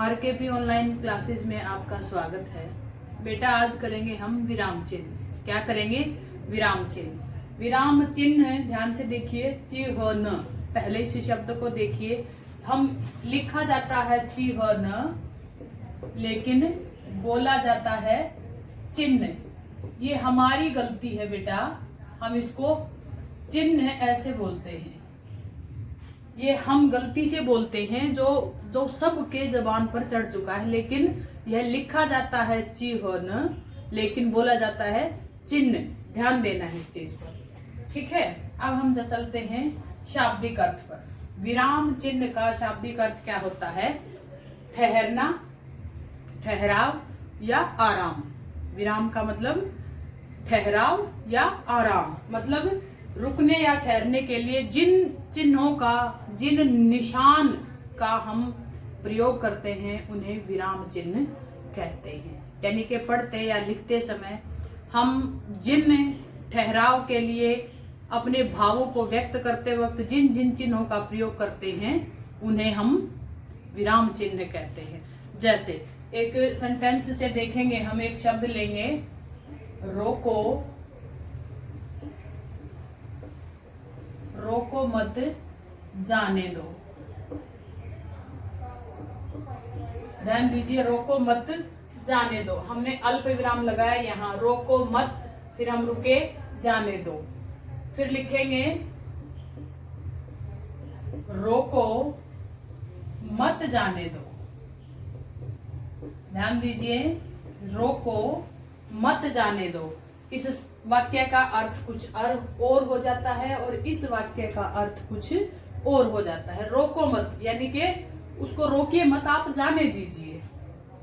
आरकेपी online classes में आपका स्वागत है। बेटा आज करेंगे हम विराम चिन्ह। क्या करेंगे? विराम चिन्ह। विराम चिन्ह ध्यान से देखिए, चिह्न। पहले इस शब्द को देखिए, हम लिखा जाता है चिह्न लेकिन बोला जाता है चिन्ह। ये हमारी गलती है बेटा, हम इसको चिन्ह ऐसे बोलते हैं। ये हम गलती से बोलते हैं, जो सबके जबान पर चढ़ चुका है, लेकिन यह लिखा जाता है चिह्न लेकिन बोला जाता है चिन्ह। ध्यान देना है इस चीज पर, ठीक है। अब हम चलते हैं शाब्दिक अर्थ पर। विराम चिन्ह का शाब्दिक अर्थ क्या होता है? ठहरना, ठहराव या आराम। विराम का मतलब ठहराव या आराम, मतलब रुकने या ठहरने के लिए जिन चिन्हों का, जिन निशान का हम प्रयोग करते हैं उन्हें विराम चिन्ह कहते हैं। यानी कि पढ़ते या लिखते समय हम जिन ठहराव के लिए अपने भावों को व्यक्त करते वक्त जिन जिन चिन्हों का प्रयोग करते हैं उन्हें हम विराम चिन्ह कहते हैं। जैसे एक सेंटेंस से देखेंगे, हम एक शब्द लेंगे, रोको, रोको मत जाने दो। ध्यान दीजिए, रोको मत जाने दो। हमने अल्प विराम लगाया यहाँ, रोको मत, फिर हम रुके, जाने दो। फिर लिखेंगे रोको मत जाने दो। ध्यान दीजिए, रोको मत जाने दो। इस वाक्य का अर्थ कुछ और हो जाता है और इस वाक्य का अर्थ कुछ और हो जाता है। रोको मत यानी कि उसको रोकिए मत, आप जाने दीजिए।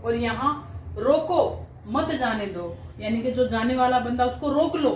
और यहाँ रोको मत जाने दो यानी कि जो जाने वाला बंदा उसको रोक लो,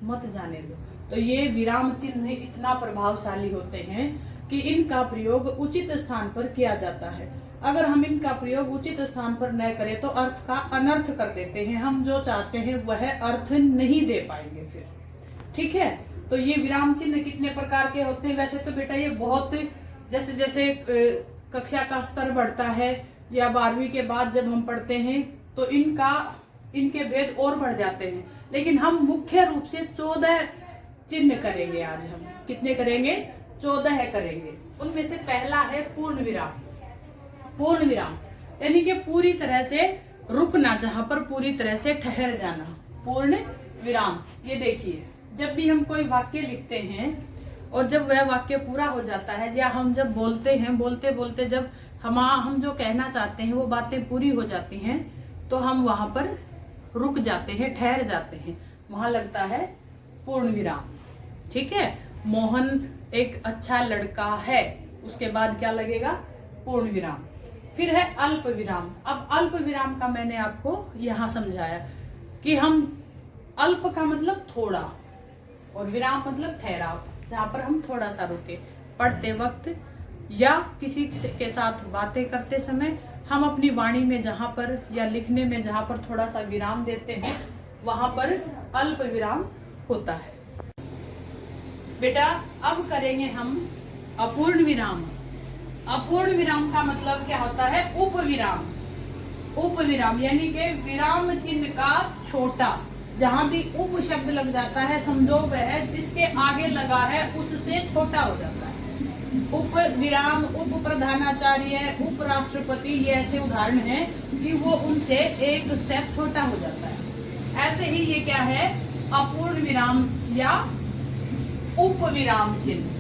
मत जाने दो। तो ये विराम चिन्ह इतना प्रभावशाली होते हैं कि इनका प्रयोग उचित स्थान पर किया जाता है। अगर हम इनका प्रयोग उचित स्थान पर न करें तो अर्थ का अनर्थ कर देते हैं। हम जो चाहते हैं वह अर्थ नहीं दे पाएंगे फिर, ठीक है। तो ये विराम चिन्ह कितने प्रकार के होते हैं? वैसे तो बेटा ये बहुत, जैसे जैसे कक्षा का स्तर बढ़ता है या 12वीं के बाद जब हम पढ़ते हैं तो इनके भेद और बढ़ जाते हैं। लेकिन हम मुख्य रूप से 14 चिन्ह करेंगे आज। हम कितने करेंगे? 14 करेंगे। उनमें से पहला है पूर्ण विराम। पूर्ण विराम यानी कि पूरी तरह से रुकना, जहां पर पूरी तरह से ठहर जाना, पूर्ण विराम। ये देखिए, जब भी हम कोई वाक्य लिखते हैं और जब वह वाक्य पूरा हो जाता है या हम जब बोलते हैं, बोलते बोलते जब हम जो कहना चाहते हैं वो बातें पूरी हो जाती हैं तो हम वहां पर रुक जाते हैं, ठहर जाते हैं, वहां लगता है पूर्ण विराम, ठीक है। मोहन एक अच्छा लड़का है, उसके बाद क्या लगेगा? पूर्ण विराम। फिर है अल्प विराम। अब अल्प विराम का मैंने आपको यहाँ समझाया कि हम अल्प का मतलब थोड़ा और विराम मतलब ठहराव, जहां पर हम थोड़ा सा रुके। पढ़ते वक्त या किसी के साथ बातें करते समय हम अपनी वाणी में जहां पर या लिखने में जहां पर थोड़ा सा विराम देते हैं वहां पर अल्प विराम होता है। बेटा अब करेंगे हम अपूर्ण विराम। अपूर्ण विराम का मतलब क्या होता है? उपविराम। उपविराम यानी कि विराम चिन्ह का छोटा, जहां भी उप शब्द लग जाता है समझो वह जिसके आगे लगा है उससे छोटा हो जाता है। उप विराम, उप प्रधानाचार्य, उप राष्ट्रपति, ये ऐसे उदाहरण हैं कि वो उनसे एक स्टेप छोटा हो जाता है। ऐसे ही ये क्या है? अपूर्ण विराम या उप विराम चिन्ह,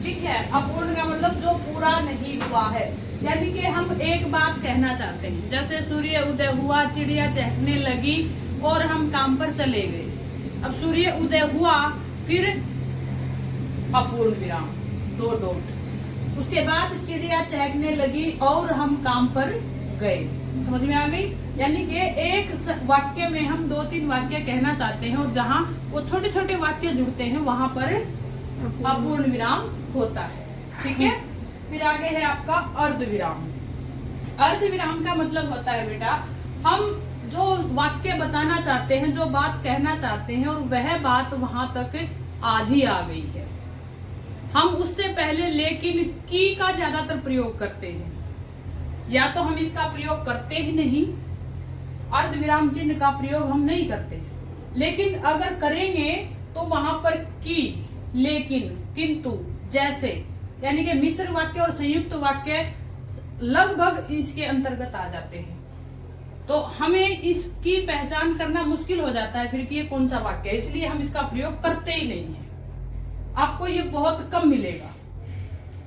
ठीक है। अपूर्ण का मतलब जो पूरा नहीं हुआ है, यानी कि हम एक बात कहना चाहते हैं, जैसे सूर्य उदय हुआ, चिड़िया चहकने लगी और हम काम पर चले गए। अब सूर्य उदय हुआ, फिर अपूर्ण विराम, 2 डॉट, उसके बाद चिड़िया चहकने लगी और हम काम पर गए। समझ में आ गई? यानी कि एक वाक्य में हम 2-3 वाक्य कहना चाहते हैं और जहां वो छोटे छोटे वाक्य जुड़ते हैं वहां पर अपूर्ण विराम होता है, ठीक है। फिर आगे है आपका अर्ध विराम। अर्ध विराम का मतलब होता है बेटा, हम जो वाक्य बताना चाहते हैं, जो बात कहना चाहते हैं और वह बात वहां तक आधी आ गई है, हम उससे पहले लेकिन की का ज्यादातर प्रयोग करते हैं। या तो हम इसका प्रयोग करते ही नहीं, अर्ध विराम चिन्ह का प्रयोग हम नहीं करते, लेकिन अगर करेंगे तो वहां पर की, लेकिन, किंतु, जैसे, यानी कि मिश्र वाक्य और संयुक्त वाक्य लगभग इसके अंतर्गत आ जाते हैं। तो हमें इसकी पहचान करना मुश्किल हो जाता है फिर कि ये कौन सा वाक्य है, इसलिए हम इसका प्रयोग करते ही नहीं है। आपको ये बहुत कम मिलेगा,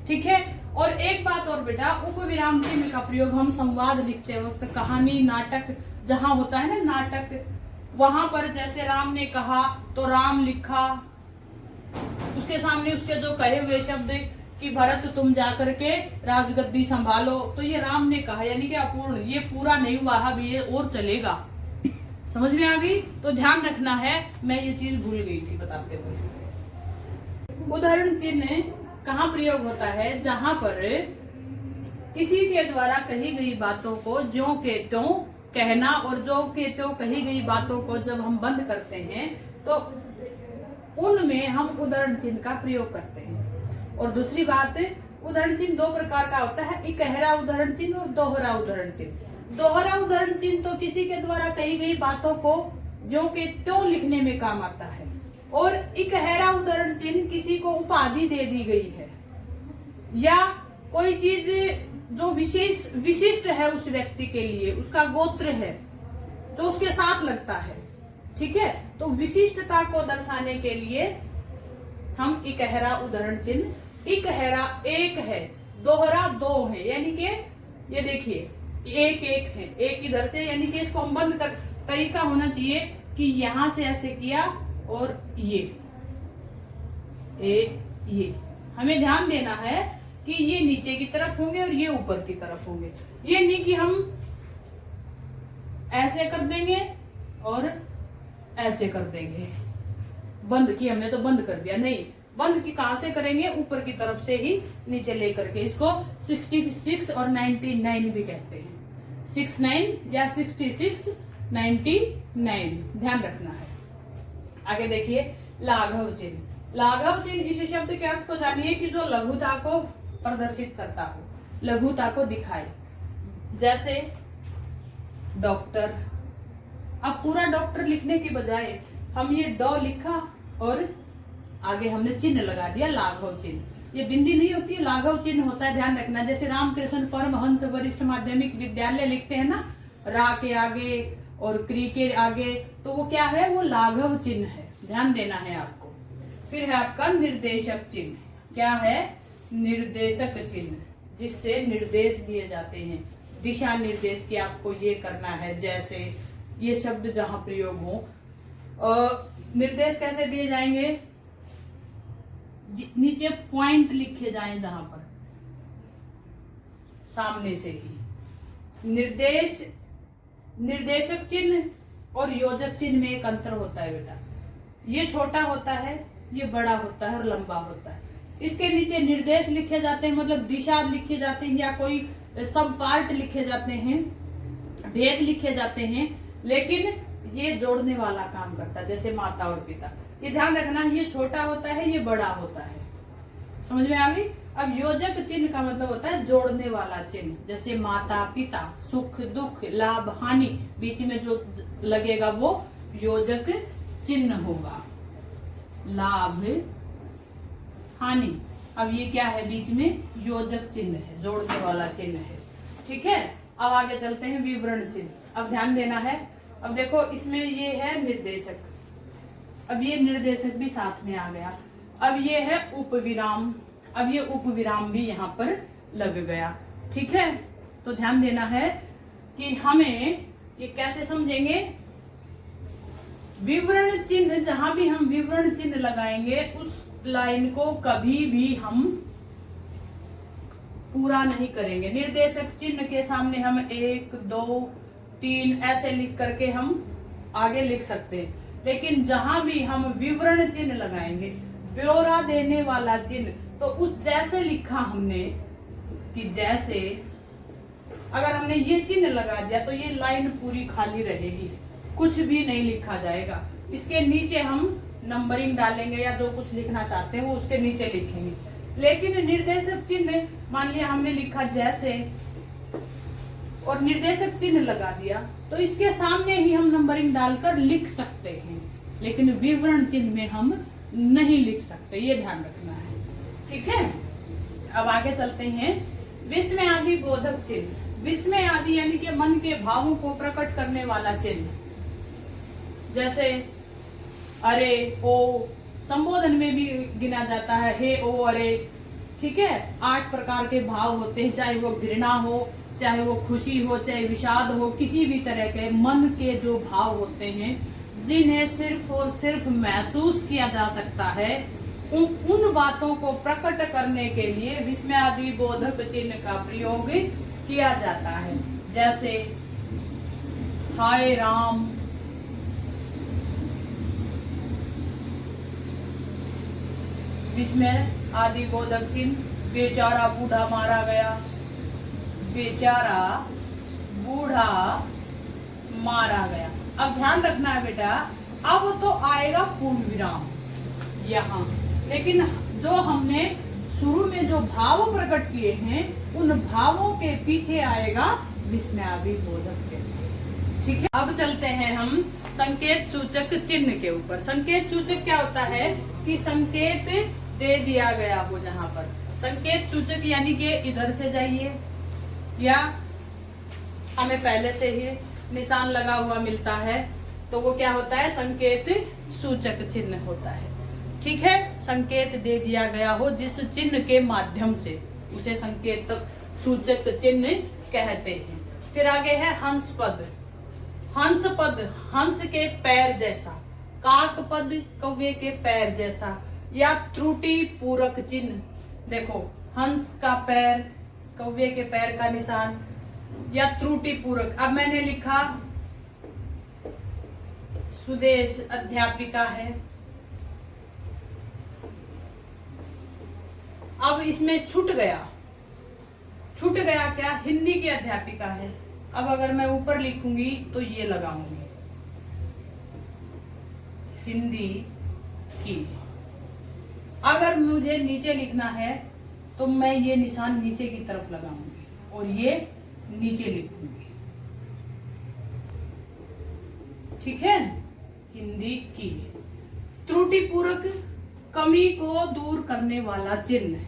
ठीक है। और एक बात और बेटा, उपविराम चिन्ह का प्रयोग हम संवाद लिखते वक्त, कहानी, नाटक जहां होता है ना नाटक, वहां पर जैसे राम ने कहा तो राम लिखा, उसके सामने उसके जो कहे हुए शब्द कि भरत तुम जाकर के राजगद्दी संभालो, तो ये राम ने कहा, यानी कि अपूर्ण, ये पूरा नहीं हुआ है, ये और चलेगा। समझ में आ गई? तो ध्यान रखना है, मैं ये चीज भूल गई थी बताते हुए। उदाहरण चिन्ह कहाँ प्रयोग होता है? जहां पर किसी के द्वारा कही गई बातों को ज्यों के त्यों कहना, और जो के त्यों कही गई बातों को जब हम बंद करते हैं तो उनमें हम उदाहरण चिन्ह का प्रयोग करते हैं। और दूसरी बात, उदाहरण चिन्ह दो प्रकार का होता है, इकहरा उदाहरण चिन्ह और दोहरा उदाहरण चिन्ह। दोहरा उदाहरण चिन्ह तो किसी के द्वारा कही गई बातों को ज्यों के त्यों लिखने में काम आता है, और इकहरा उदाहरण चिन्ह किसी को उपाधि दे दी गई है या कोई चीज जो विशिष्ट है उस व्यक्ति के लिए, उसका गोत्र है जो उसके साथ लगता है, ठीक है। तो विशिष्टता को दर्शाने के लिए हम इकहरा उदाहरण चिन्ह, इकहरा एक है, दोहरा दो है, यानी कि ये देखिए एक एक है, एक इधर से, यानी कि इसको हम बंद कर, तरीका होना चाहिए कि यहां से ऐसे किया और ये हमें ध्यान देना है कि ये नीचे की तरफ होंगे और ये ऊपर की तरफ होंगे। ये नहीं कि हम ऐसे कर देंगे और ऐसे कर देंगे, बंद की हमने तो बंद कर दिया, नहीं, बंद की कहां से करेंगे? ऊपर की तरफ से ही नीचे लेकर के। इसको 66 और 99 भी कहते हैं, 69 या 66, 99, ध्यान रखना है। आगे देखिए लाघव चिन्ह। लाघव चिन्ह इस शब्द के अर्थ को जानिए कि जो लघुता को प्रदर्शित करता हो, लघुता को दिखाए। जैसे डॉक्टर, अब पूरा डॉक्टर लिखने की बजाय हम ये डॉ लिखा और आगे हमने चिन्ह लगा दिया लाघव चिन्ह। ये बिंदी नहीं होती है, लाघव चिन्ह होता है, ध्यान रखना। जैसे रामकृष्ण परमहंस वरिष्ठ माध्यमिक विद्यालय लिखते हैं ना, रा के आगे और क्री के आगे, तो वो क्या है? वो लाघव चिन्ह है, ध्यान देना है आपको। फिर है आपका निर्देशक चिन्ह। क्या है? निर्देशक चिन्ह, जिससे निर्देश दिए जाते हैं, दिशा निर्देश की आपको ये करना है। जैसे ये शब्द जहां प्रयोग हो, निर्देश कैसे दिए जाएंगे? नीचे पॉइंट लिखे जाएं जहां पर, सामने से ही। निर्देशक चिन्ह और योजक चिन्ह में एक अंतर होता है बेटा। ये छोटा होता है, ये बड़ा होता है और लंबा होता है। इसके नीचे निर्देश लिखे जाते हैं, मतलब दिशा लिखे जाते हैं या कोई सब पार्ट लिखे जाते हैं, भेद लिखे जाते हैं, लेकिन ये जोड़ने वाला काम करता है, जैसे माता और पिता। ये ध्यान रखना, ये छोटा होता है, ये बड़ा होता है। समझ में आ गई? अब योजक चिन्ह का मतलब होता है जोड़ने वाला चिन्ह, जैसे माता पिता, सुख दुख, लाभ हानि, बीच में जो लगेगा वो योजक चिन्ह होगा। लाभ हानि, अब ये क्या है? बीच में योजक चिन्ह है, जोड़ने वाला चिन्ह है, ठीक है। अब आगे चलते हैं विवरण चिन्ह। अब ध्यान देना है। अब देखो इसमें ये है निर्देशक, अब ये निर्देशक भी साथ में आ गया। अब ये है उपविराम, अब ये उपविराम भी यहाँ पर लग गया, ठीक है। तो ध्यान देना है कि हमें ये कैसे समझेंगे। विवरण चिन्ह, जहां भी हम विवरण चिन्ह लगाएंगे उस लाइन को कभी भी हम पूरा नहीं करेंगे। निर्देशक चिन्ह के सामने हम 1 2 3 ऐसे लिख करके हम आगे लिख सकते हैं, लेकिन जहां भी हम विवरण चिन्ह लगाएंगे, ब्यौरा देने वाला चिन्ह, तो उस जैसे लिखा हमने कि जैसे अगर हमने ये चिन्ह लगा दिया तो ये लाइन पूरी खाली रहेगी, कुछ भी नहीं लिखा जाएगा। इसके नीचे हम नंबरिंग डालेंगे या जो कुछ लिखना चाहते हैं वो उसके नीचे लिखेंगे। लेकिन निर्देशक चिन्ह, मान लिया हमने लिखा जैसे, और निर्देशक चिन्ह लगा दिया तो इसके सामने ही हम नंबरिंग डालकर लिख सकते हैं, लेकिन विवरण चिन्ह में हम नहीं लिख सकते, ये ध्यान रखना है। ठीक है, अब आगे चलते हैं। विस्मय आदि बोधक चिन्ह। विस्मय आदि यानी कि मन के भावों को प्रकट करने वाला चिन्ह, जैसे अरे, ओ, संबोधन में भी गिना जाता है हे, ओ, अरे। ठीक है, 8 प्रकार के भाव होते हैं, चाहे वो घृणा हो, चाहे वो खुशी हो, चाहे विषाद हो, किसी भी तरह के मन के जो भाव होते हैं जिन्हें सिर्फ और सिर्फ महसूस किया जा सकता है, उन बातों को प्रकट करने के लिए विस्मय आदि बोधक चिन्ह का प्रयोग किया जाता है। जैसे हाय राम, विस्मय आदि बोधक चिन्ह। बेचारा बूढ़ा मारा गया, बेचारा बूढ़ा मारा गया। अब ध्यान रखना है बेटा, अब तो आएगा पूर्ण विराम यहाँ, लेकिन जो हमने शुरू में जो भाव प्रकट किए हैं उन भावों के पीछे आएगा विस्मय आदि बोधक चिन्ह। ठीक है, अब चलते हैं हम संकेत सूचक चिन्ह के ऊपर। संकेत सूचक क्या होता है कि संकेत दे दिया गया हो, जहां पर संकेत सूचक यानी कि इधर से जाइए या हमें पहले से ही निशान लगा हुआ मिलता है तो वो क्या होता है, संकेत सूचक चिन्ह होता है। ठीक है, संकेत दे दिया गया हो जिस चिन्ह के माध्यम से, उसे संकेत सूचक चिन्ह कहते हैं। फिर आगे है हंस पद। हंस पद, हंस के पैर जैसा, काक पद, कौवे के पैर जैसा, या त्रुटि पूरक चिन्ह। देखो, हंस का पैर, कौवे के पैर का निशान या त्रुटि पूरक। अब मैंने लिखा सुदेश अध्यापिका है, अब इसमें छूट गया क्या, हिंदी की अध्यापिका है। अब अगर मैं ऊपर लिखूंगी तो ये लगाऊंगी हिंदी की। अगर मुझे नीचे लिखना है तो मैं ये निशान नीचे की तरफ लगाऊंगी और ये नीचे लिखूंगी। ठीक है, हिंदी की। त्रुटि पूरक, कमी को दूर करने वाला चिन्ह।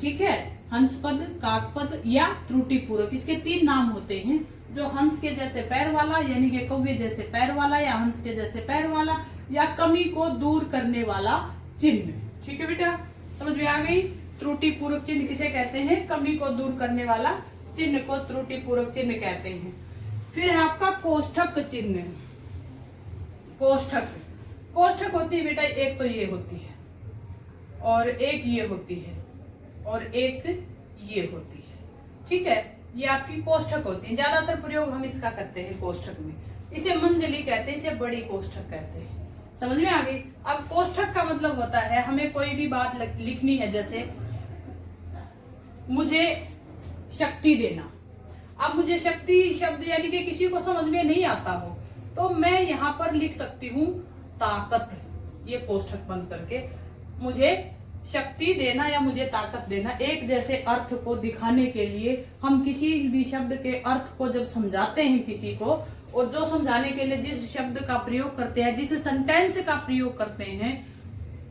ठीक है, हंस पद, काकपद या त्रुटि पूरक, इसके 3 नाम होते हैं। जो हंस के जैसे पैर वाला यानी कि कौवे जैसे पैर वाला, या हंस के जैसे पैर वाला, या कमी को दूर करने वाला चिन्ह। ठीक है बेटा, समझ में आ गई। त्रुटि पूरक चिन्ह किसे कहते हैं, कमी को दूर करने वाला चिन्ह को त्रुटि पूरक चिन्ह कहते हैं। फिर है आपका कोष्ठक चिन्ह। कोष्ठक, कोष्ठक होती है बेटा, एक तो ये होती है और एक ये होती है और एक ये होती है। ठीक है, ये आपकी कोष्ठक होती है। ज्यादातर प्रयोग हम इसका करते हैं कोष्ठक में। इसे मंजली कहते हैं, इसे बड़ी कोष्ठक कहते हैं। समझ में आ गई। अब कोष्ठक का मतलब होता है हमें कोई भी बात लिखनी है, जैसे मुझे शक्ति देना। अब मुझे शक्ति शब्द यानी कि किसी को समझ में नहीं आता हो तो मैं यहाँ पर लिख सकती हूँ ताकत, ये कोष्ठक बंद करके। मुझे शक्ति देना या मुझे ताकत देना, एक जैसे अर्थ को दिखाने के लिए हम किसी भी शब्द के अर्थ को जब समझाते हैं किसी को, और जो समझाने के लिए जिस शब्द का प्रयोग करते हैं, जिस सेंटेंस का प्रयोग करते हैं,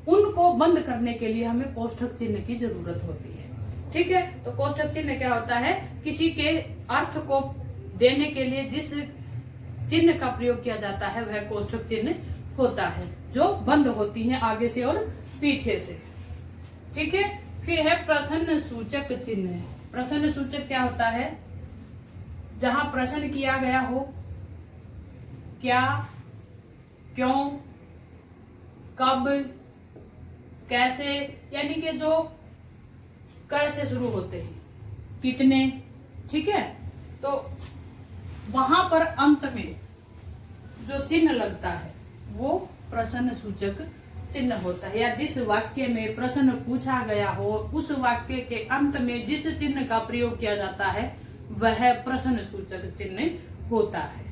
उनको बंद करने के लिए हमें कोष्ठक चिन्ह की जरूरत होती है। ठीक है, तो कोष्ठक चिन्ह क्या होता है, किसी के अर्थ को देने के लिए जिस चिन्ह का प्रयोग किया जाता है वह कोष्ठक चिन्ह होता है, जो बंद होती है आगे से और पीछे से। ठीक है, फिर है प्रश्न सूचक चिन्ह। प्रश्न सूचक क्या होता है, जहां प्रश्न किया गया हो, क्या, क्यों, कब, कैसे, यानी कि जो कैसे शुरू होते हैं, कितने। ठीक है, तो वहां पर अंत में जो चिन्ह लगता है वो प्रश्न सूचक चिन्ह होता है, या जिस वाक्य में प्रश्न पूछा गया हो उस वाक्य के अंत में जिस चिन्ह का प्रयोग किया जाता है वह प्रश्न सूचक चिन्ह होता है।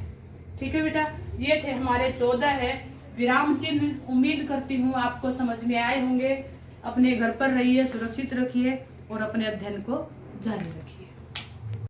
ठीक है बेटा, ये थे हमारे 14 है विराम चिन्ह। उम्मीद करती हूँ आपको समझ में आए होंगे। अपने घर पर रहिए, सुरक्षित रखिए और अपने अध्ययन को जारी रखिए।